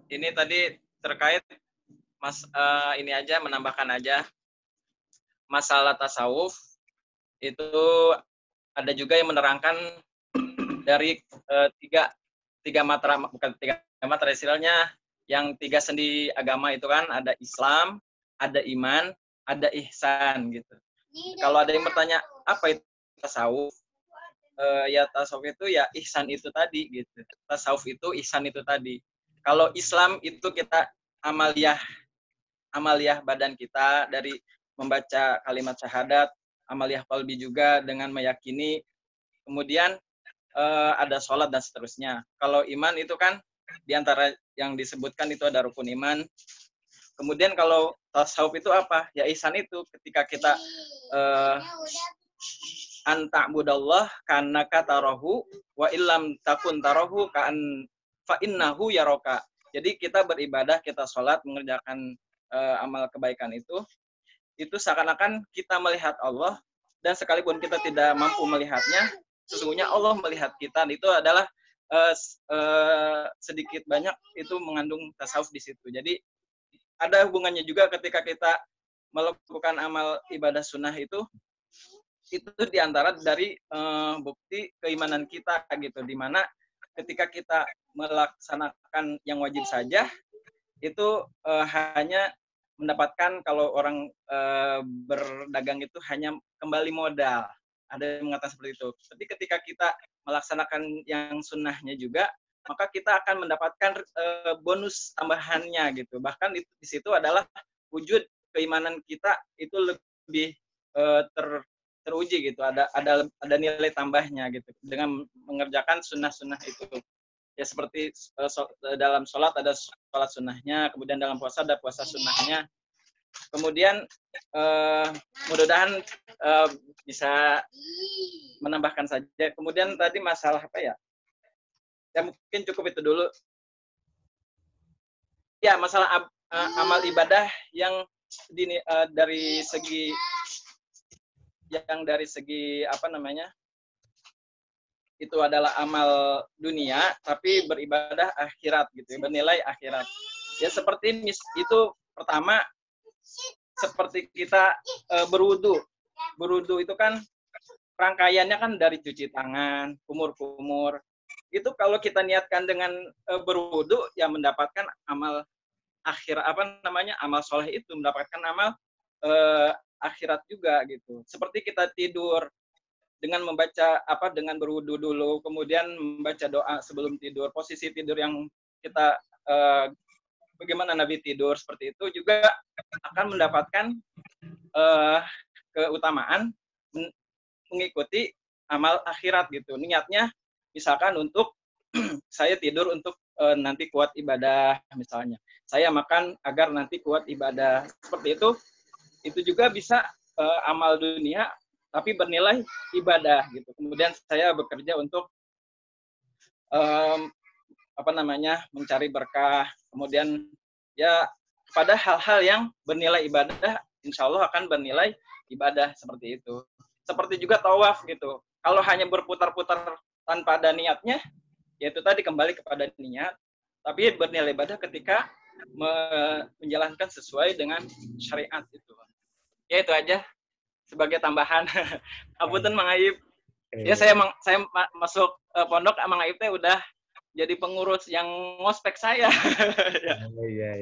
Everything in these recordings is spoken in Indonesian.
ini tadi terkait ini aja, menambahkan aja masalah tasawuf itu ada juga yang menerangkan dari tiga matra, bukan tiga matra, istilahnya yang tiga sendi agama itu kan, ada Islam, ada iman, ada ihsan gitu. Kalau ada yang bertanya apa itu tasawuf, ya tasawuf itu ya ihsan itu tadi gitu. Tasawuf itu ihsan itu tadi. Kalau Islam itu kita amaliyah badan kita dari membaca kalimat syahadat, amaliyah qalbi juga dengan meyakini, kemudian ada sholat dan seterusnya. Kalau iman itu kan diantara yang disebutkan itu ada rukun iman. Kemudian kalau tasawuf itu apa? Ya ihsan itu ketika kita anta'budallah kannaka tarahu wa illam takun tarahu ka'an fa innahu yaraka. Jadi kita beribadah, kita sholat, mengerjakan amal kebaikan itu seakan-akan kita melihat Allah, dan sekalipun kita tidak mampu melihatnya, sesungguhnya Allah melihat kita. Itu adalah sedikit banyak itu mengandung tasawuf di situ. Jadi ada hubungannya juga ketika kita melakukan amal ibadah sunnah itu diantara dari bukti keimanan kita gitu, dimana ketika kita melaksanakan yang wajib saja itu hanya mendapatkan, kalau orang berdagang itu hanya kembali modal, ada yang mengatakan seperti itu. Tapi ketika kita melaksanakan yang sunnahnya juga, maka kita akan mendapatkan bonus tambahannya gitu. Bahkan di situ adalah wujud keimanan kita itu lebih teruji gitu, ada nilai tambahnya gitu dengan mengerjakan sunnah-sunnah itu. Ya seperti dalam sholat ada sholat sunnahnya, kemudian dalam puasa ada puasa sunnahnya. Kemudian mudah-mudahan bisa menambahkan saja. Kemudian tadi masalah apa ya? Ya mungkin cukup itu dulu. Ya masalah amal ibadah yang dari segi apa namanya? Itu adalah amal dunia, tapi beribadah akhirat gitu, bernilai akhirat. Ya seperti ini, itu pertama seperti kita berwudu. Berwudu itu kan rangkaiannya kan dari cuci tangan, kumur-kumur. Itu kalau kita niatkan dengan berwudu, ya mendapatkan amal akhir amal soleh, itu mendapatkan amal akhirat juga gitu. Seperti kita tidur dengan dengan berwudu dulu, kemudian membaca doa sebelum tidur, posisi tidur yang kita bagaimana Nabi tidur seperti itu juga akan mendapatkan keutamaan mengikuti amal akhirat gitu. Niatnya misalkan untuk saya tidur untuk nanti kuat ibadah misalnya. Saya makan agar nanti kuat ibadah. Seperti itu juga bisa amal dunia tapi bernilai ibadah gitu. Kemudian saya bekerja untuk mencari berkah. Kemudian ya pada hal-hal yang bernilai ibadah, insya Allah akan bernilai ibadah seperti itu. Seperti juga tawaf gitu. Kalau hanya berputar-putar tanpa ada niatnya, yaitu tadi kembali kepada niat, tapi bernilai ibadah ketika menjalankan sesuai dengan syariat itu. Ya itu aja sebagai tambahan. Apunten Mang Aib. Ya saya masuk pondok Mang Aib teh udah jadi pengurus yang ngospek saya. Iya.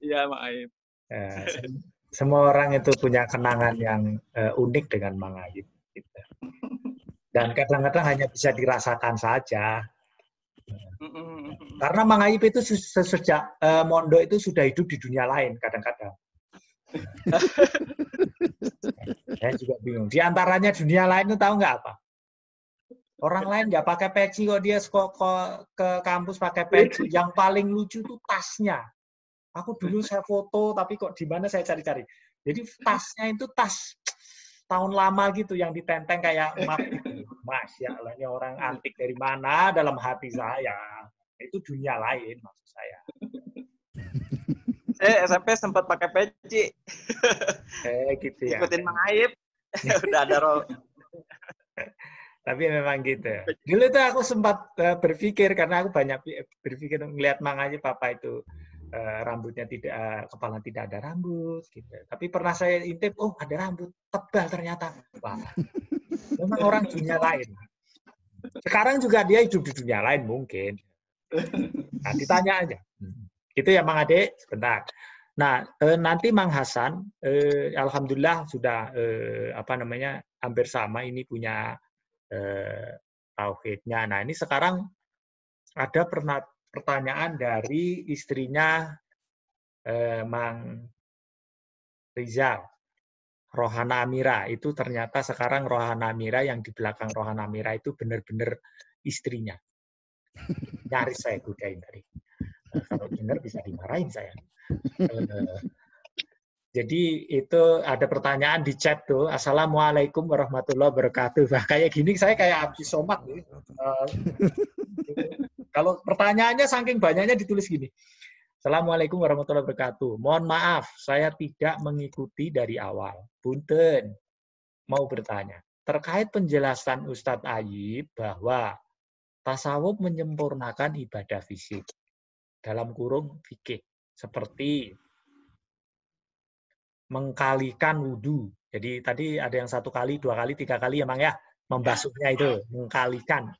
Iya Mang Aib. Semua orang itu punya kenangan yang unik dengan Mang Aib. Gitu. Dan kadang-kadang hanya bisa dirasakan saja. Karena Mang Aib itu sejak mondok itu sudah hidup di dunia lain kadang-kadang. Saya juga bingung. Di antaranya dunia lain itu tahu nggak apa? Orang lain nggak pakai peci kok, dia ke kampus pakai peci. Yang paling lucu itu tasnya. Aku dulu saya foto, tapi kok di mana saya cari-cari. Jadi tasnya itu tas tahun lama gitu yang ditenteng kayak map gitu. Masya Allah, ini orang antik dari mana dalam hati saya. Itu dunia lain maksud saya. Saya SMP sempat pakai peci. Gitu ya. Ikutin Mang Aib. Udah ada roll. Tapi memang gitu. Dulu tuh aku sempat berpikir, karena aku banyak berpikir melihat Mang Ayub papa itu rambutnya tidak, kepala tidak ada rambut gitu. Tapi pernah saya intip, oh ada rambut tebal ternyata. Wah, memang orang dunia lain. Sekarang juga dia hidup di dunia lain mungkin. Nah, ditanya aja. Gitu ya Mang Ade, sebentar. Nah, nanti Mang Hasan, alhamdulillah sudah hampir sama ini punya tauhidnya. Nah, ini sekarang ada pertanyaan dari istrinya Mang Rizal, Rohana Amira. Itu ternyata sekarang Rohana Amira, yang di belakang Rohana Amira itu benar-benar istrinya. Nyaris saya godain tadi. Kalau dengar bisa dimarahin saya. Jadi itu ada pertanyaan di chat tuh, Assalamualaikum warahmatullahi wabarakatuh. Nah, kayak gini saya kayak Abdi Somad. Kalau pertanyaannya saking banyaknya ditulis gini. Assalamualaikum warahmatullahi wabarakatuh. Mohon maaf, saya tidak mengikuti dari awal. Punten, mau bertanya. Terkait penjelasan Ustadz Ayib bahwa tasawuf menyempurnakan ibadah fisik, dalam kurung fikih, seperti mengkalikan wudhu. Jadi tadi ada yang 1 kali, 2 kali, 3 kali emang ya, membasuhnya itu, mengkalikan,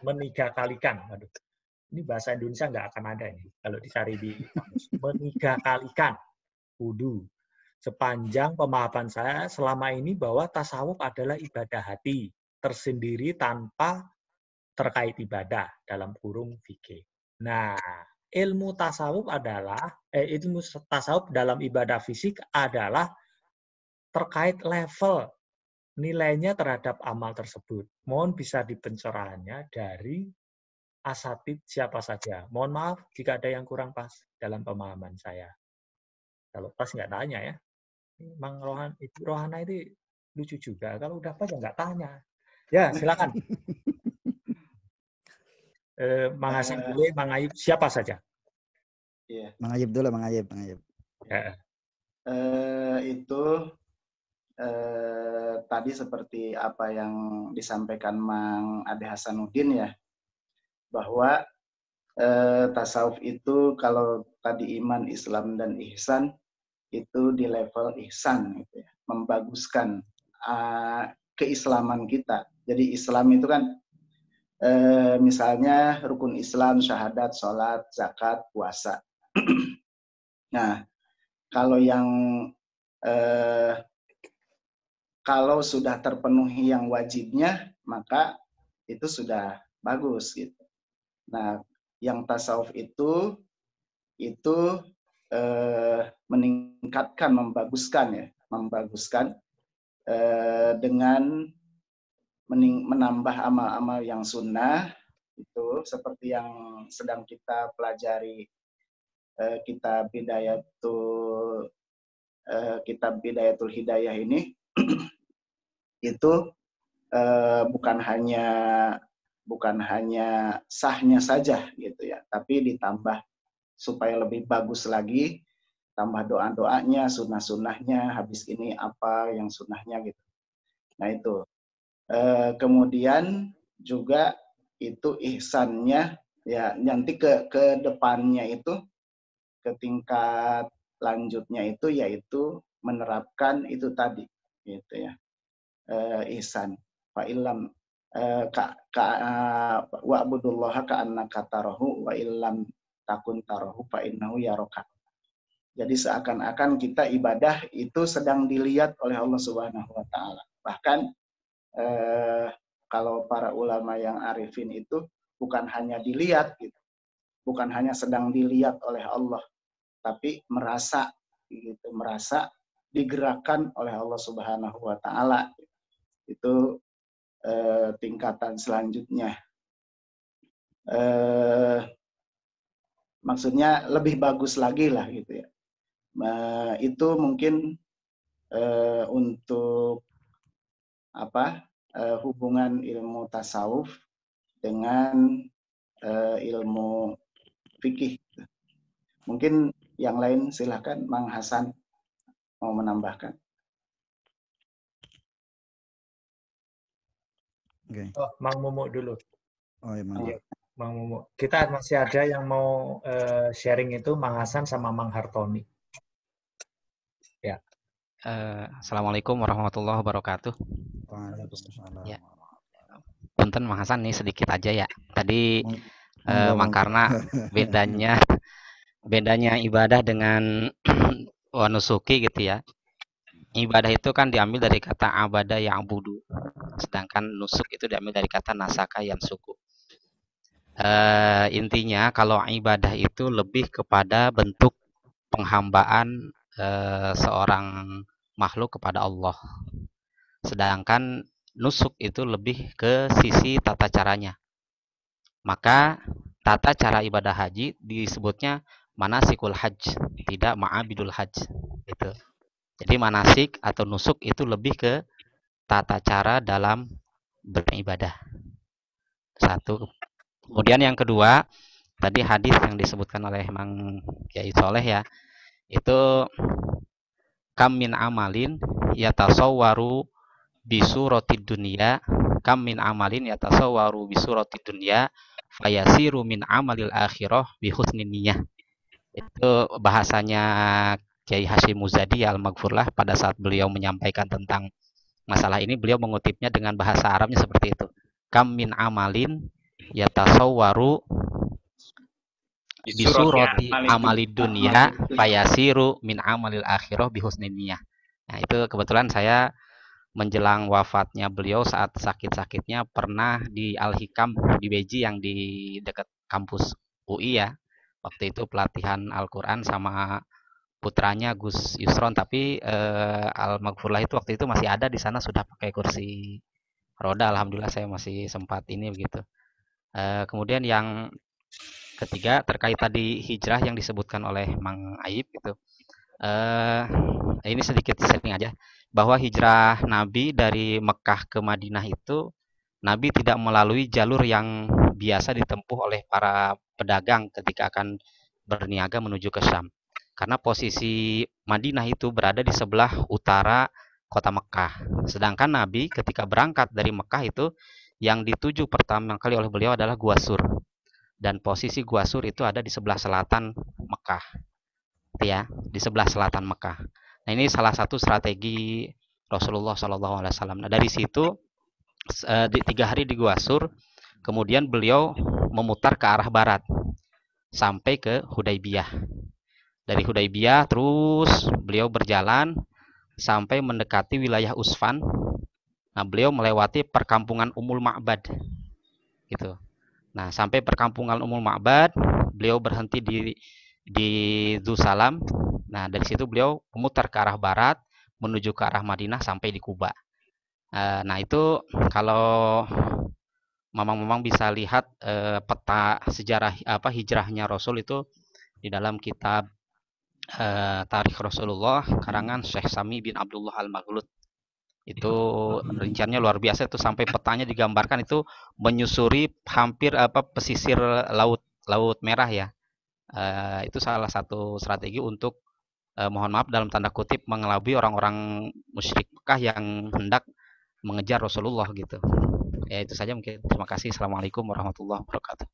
menigakalikan. Waduh. Ini bahasa Indonesia nggak akan ada ini kalau dicari di kamus. Menigakalikan wudhu. Sepanjang pemahaman saya selama ini bahwa tasawuf adalah ibadah hati, tersendiri tanpa terkait ibadah, dalam kurung fikih. Nah, ilmu tasawuf dalam ibadah fisik adalah terkait level nilainya terhadap amal tersebut. Mohon bisa dipencerahannya dari asatid siapa saja. Mohon maaf jika ada yang kurang pas dalam pemahaman saya. Kalau pas nggak tanya ya. Mang Rohan, Ibu Rohana itu lucu juga. Kalau udah pas ya nggak tanya. Ya, silakan. Mang Hasan boleh, Mang Ayub, siapa saja. Iya. Mang Ayub dulu, Mang Ayub. Ya. Itu tadi seperti apa yang disampaikan Mang Ade Hasanuddin ya, bahwa tasawuf itu kalau tadi iman, Islam, dan ihsan itu di level ihsan, gitu ya, membaguskan keislaman kita. Jadi Islam itu kan misalnya rukun Islam, syahadat, sholat, zakat, puasa. Nah, kalau yang kalau sudah terpenuhi yang wajibnya, maka itu sudah bagus gitu. Nah, yang tasawuf itu meningkatkan, membaguskan dengan menambah amal-amal yang sunnah, itu seperti yang sedang kita pelajari kitab Bidayatul Hidayah ini. Itu bukan hanya sahnya saja gitu ya, tapi ditambah supaya lebih bagus lagi, tambah doa-doanya, sunnah-sunnahnya, habis ini apa yang sunnahnya gitu. Nah itu. Kemudian juga itu ihsannya ya, nanti ke depannya itu, ke tingkat lanjutnya itu yaitu menerapkan itu tadi gitu ya, ihsan. Fa illam wa'budullaha ka'annaka tarahu wa illam takun tarahu fa innahu yaraka. Jadi seakan-akan kita ibadah itu sedang dilihat oleh Allah Subhanahu wa taala. Bahkan kalau para ulama yang arifin itu bukan hanya dilihat gitu. Bukan hanya sedang dilihat oleh Allah, tapi merasa gitu, merasa digerakkan oleh Allah Subhanahu wa taala. Itu tingkatan selanjutnya. Maksudnya lebih bagus lagi lah gitu ya. Itu mungkin untuk hubungan ilmu tasawuf dengan ilmu fikih. Mungkin yang lain silahkan, Mang Hasan mau menambahkan. Oke. Oh, Mang Mumu dulu. Oh ya, mangga. Iya, Mang Mumu. Kita masih ada yang mau sharing itu Mang Hasan sama Mang Hartoni. Ya. Assalamualaikum warahmatullahi wabarakatuh. Waalaikumsalam. Ya. Punten Mang Hasan nih sedikit aja ya. Tadi Monggo, Mang monggo. karena bedanya ibadah dengan wanusuki gitu ya. Ibadah itu kan diambil dari kata abada ya'budu. Sedangkan nusuk itu diambil dari kata nasaka yansuku. Intinya kalau ibadah itu lebih kepada bentuk penghambaan seorang makhluk kepada Allah. Sedangkan nusuk itu lebih ke sisi tata caranya. Maka tata cara ibadah haji disebutnya manasikul hajj, tidak ma'abidul hajj. Gitu. Jadi manasik atau nusuk itu lebih ke tata cara dalam beribadah. Satu. Kemudian yang kedua, tadi hadis yang disebutkan oleh Mang Kiai Soleh ya, itu kam min amalin yatasawwaru bisurati dunya, kam min amalin yatasawwaru bisurati dunya fayasiru min amalil akhirah bi husnin niyyah. Itu bahasanya Kiai Hasyim Muzadi Al-Maghfurlah pada saat beliau menyampaikan tentang masalah ini, beliau mengutipnya dengan bahasa Arabnya seperti itu. Kam min amalin yatasawwaru bisurati amalid dunya fayasiru min amalil akhirah bi husnin niyyah. Nah, itu kebetulan saya menjelang wafatnya beliau saat sakit-sakitnya pernah di Al-Hikam di Beji yang di dekat kampus UI ya. Waktu itu pelatihan Al-Qur'an sama putranya Gus Yusron, tapi Al-Maghfurlah itu waktu itu masih ada di sana, sudah pakai kursi roda. Alhamdulillah saya masih sempat ini begitu. Kemudian yang ketiga terkait tadi hijrah yang disebutkan oleh Mang Aib gitu. Ini sedikit setting aja bahwa hijrah Nabi dari Mekah ke Madinah itu Nabi tidak melalui jalur yang biasa ditempuh oleh para pedagang ketika akan berniaga menuju ke Syam. Karena posisi Madinah itu berada di sebelah utara kota Mekah. Sedangkan Nabi ketika berangkat dari Mekah itu yang dituju pertama kali oleh beliau adalah Gua Sur. Dan posisi Gua Sur itu ada di sebelah selatan Mekah. Ya, di sebelah selatan Mekah. Nah, ini salah satu strategi Rasulullah SAW. Nah, dari situ 3 hari di Gua Sur, kemudian beliau memutar ke arah barat sampai ke Hudaybiyah. Dari Hudaybiyah terus beliau berjalan sampai mendekati wilayah Usfan. Nah, beliau melewati perkampungan Ummul Ma'bad. Gitu. Nah, sampai perkampungan Ummul Ma'bad, beliau berhenti di Dusalam. Nah, dari situ beliau memutar ke arah barat menuju ke arah Madinah sampai di Kuba. Nah, itu kalau Mamang bisa lihat peta sejarah hijrahnya Rasul itu di dalam kitab Tarikh Rasulullah karangan Syekh Sami bin Abdullah Al-Maghlud. Itu rinciannya luar biasa, itu sampai petanya digambarkan itu menyusuri hampir pesisir laut merah ya. Itu salah satu strategi untuk mohon maaf dalam tanda kutip mengelabui orang-orang musyrik Mekah yang hendak mengejar Rasulullah gitu. Ya itu saja mungkin. Terima kasih. Assalamualaikum warahmatullahi wabarakatuh.